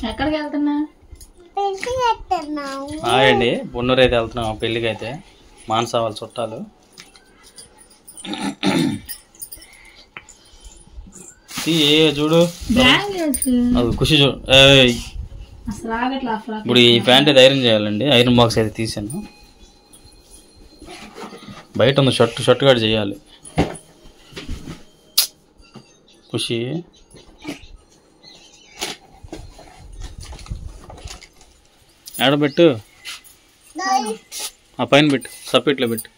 ఎక్కడికి వెళ్తున్నా? అండి బొన్నూరు అయితే వెళ్తున్నాం పెళ్ళికి. అయితే మానస వాళ్ళ చుట్టాలు. చూడు అది ఖుషి చూడు. ఇప్పుడు ఈ ప్యాంట్ అయితే ఐరన్ చేయాలండి. ఐరన్ బాక్స్ అయితే తీసాను. బయట ఉంది షర్ట్ కూడా చేయాలి. ఖుషి ఆడబెట్టు, ఆ పైన పెట్టు, సపరేట్లో పెట్టు.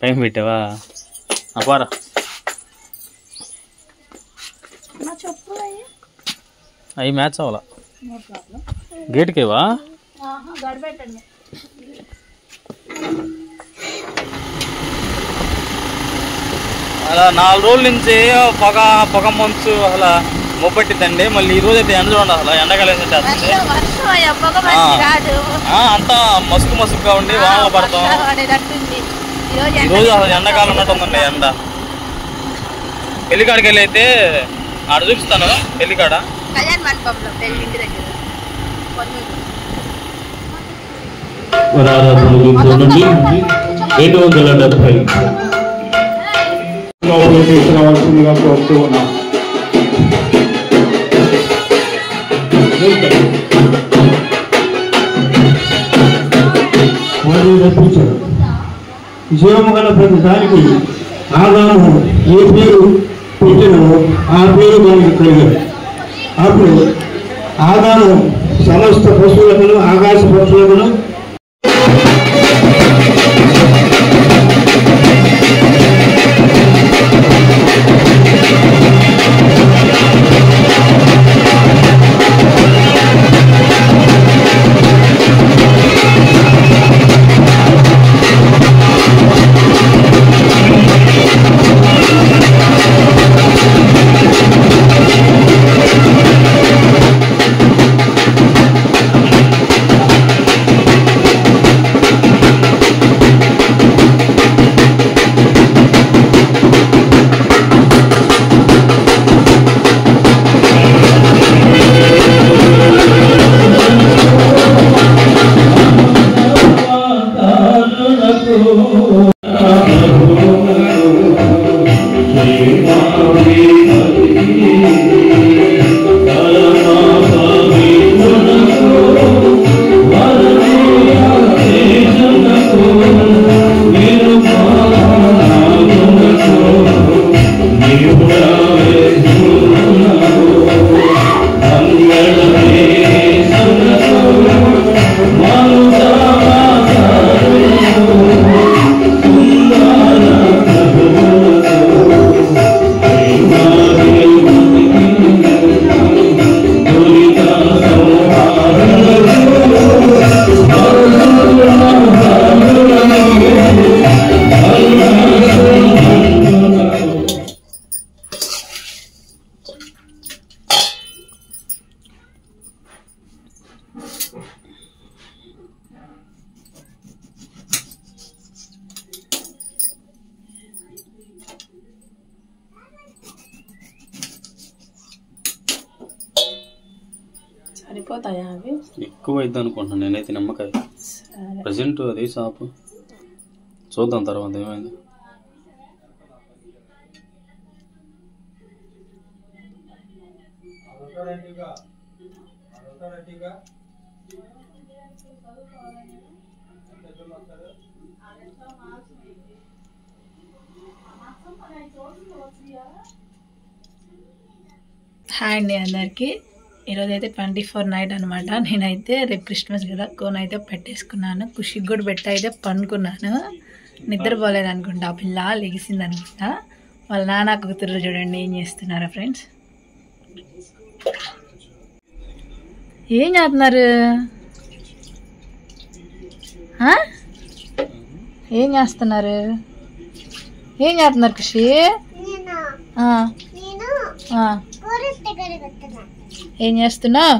పైన పెట్టావా? అపారా అవి మ్యాచ్ అవ్వాలా? గేట్కేవా? అలా 4 రోజుల నుంచి పొగ మంచు అసలు మొప్పట్టిద్దండి. మళ్ళీ ఈ రోజు అయితే ఎండ చూడండి. అసలు ఎండాకాలం అంతా మసుకుగా ఉండి వానలు పడతాం. ఈరోజు అసలు ఎండాకాలం ఉన్నట్టుందండి ఎండ. పెళ్లికాడికి వెళ్ళి అయితే ఆడ చూపిస్తాను. పెళ్లికాడ తీసుకురావాల్సిందిగా కోరుతూ ఉన్నాం. జీవము గల ప్రతిసారికి ఆదాము ఏ పేరు పెట్టినో ఆ పేరు దానికి కలిగాడు. అప్పుడు ఆదాము సమస్త పశువులను ఆకాశ పశువులను సరిపోతాయా? అవి ఎక్కువ అయిద్ది అనుకుంటున్నాను నేనైతే. నిమ్మకాయ ప్రజెంట్ అది షాపు చూద్దాం తర్వాత ఏమైంది. హాయ్ అండి అందరికీ. ఈరోజైతే 24 నైట్ అనమాట. నేనైతే రేపు క్రిస్మస్ కదా కోన్ అయితే పెట్టేసుకున్నాను. ఖుషికి కూడా పెట్టి అయితే పండుకున్నాను. నిద్రపోలేదు అనుకుంటా. ఆ పిల్ల లెగిసింది అనుకుంటా. వాళ్ళ నాన్న కూతురు చూడండి ఏం చేస్తున్నారా ఫ్రెండ్స్. ఏం చేస్తున్నారు? ఏం చేస్తున్నారు? ఏం చేస్తున్నారు ఖుషి? ఏం చేస్తున్నావు?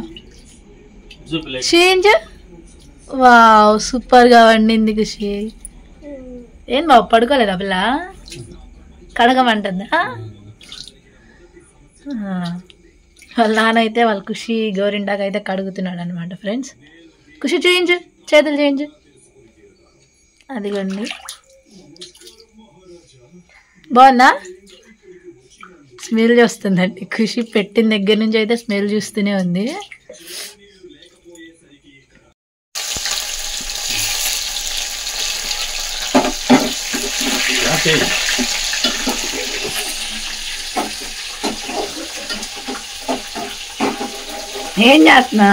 వావ్ సూపర్గా వండింది ఖుషి. ఏం బాబు పడుకోలేదా పిల్ల? కడగమంటుందా? వాళ్ళ నాన్న అయితే వాళ్ళ ఖుషి గోరింటాకు అయితే కడుగుతున్నాడు అనమాట ఫ్రెండ్స్. ఖుషి చేయించు, చేతులు చేయించు. అదిగోండి బాగుందా? స్మెల్ చూస్తుందండి ఖుషి. పెట్టిన దగ్గర నుంచి అయితే స్మెల్ చూస్తూనే ఉంది. ఏం చేస్తున్నా?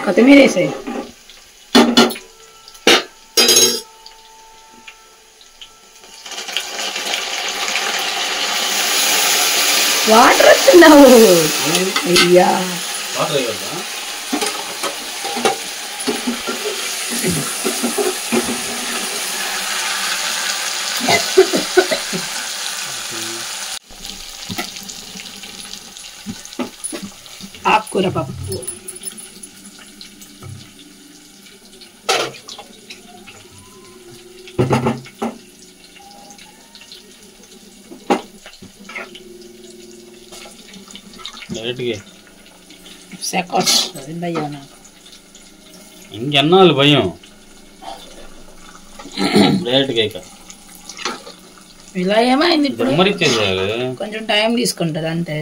కొత్తిమీర వేసాయి. వాటర్ వస్తున్నావు అయ్యా. ఆకుకూర పప్పు. ఇంకెన్నాళ్ళు భయం డైరెక్ట్గా ఇలా ఏమైంది ఇప్పుడు? మరి కొంచెం టైం తీసుకుంటుంది అంతే.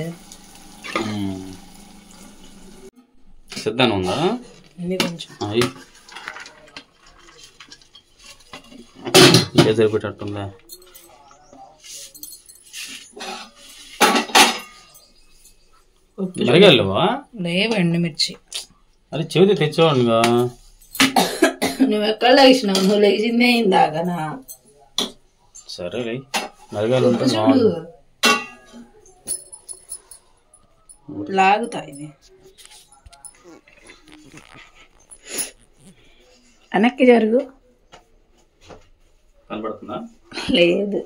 సిద్ధంగా ఉందా? కొంచెం సరిపెట్టుందా? మరిగెళ్ళవా? లేవు ఎండుమిర్చి. అరే చెవితే తెచ్చేవాడుగా. నువ్వు ఎక్కడ లేచినావు? నువ్వు లేచిందే ఇందాకనా. సరే మరిగాలు చూడు లాగుతాయి. వెనక్కి జరుగు. కనపడుతుందా? లేదు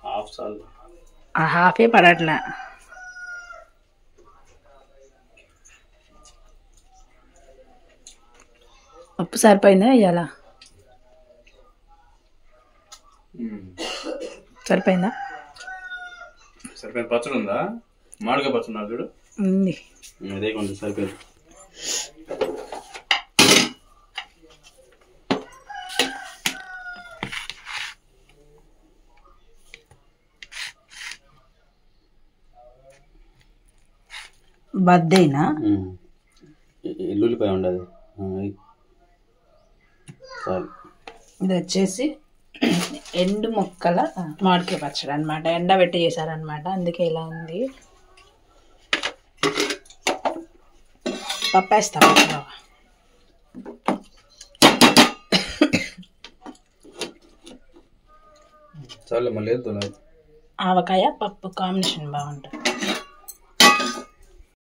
హాఫ్ సాల్. ఆ హాఫే పడట్లా. ఉప్పు సరిపోయిందా? ఇయ్యాల సరిపోయిందా? సరిపోయింది. పచ్చడి ఉందా? మామిడికాయ పచ్చడి నాకు చూడు ఉంది. అదే కొంచెం సరిపోయింది. బద్దైనా ఎల్లుల్లిపాయ ఉండదు. చాలు. ఇది వచ్చేసి ఎండు మొక్కల మామిడికాయ పచ్చడి అనమాట. ఎండబెట్టి చేశారనమాట, అందుకే ఇలా ఉంది. పప్పేస్తా. చాలు మళ్ళీ ఆవకాయ పప్పు కాంబినేషన్ బాగుంటుంది.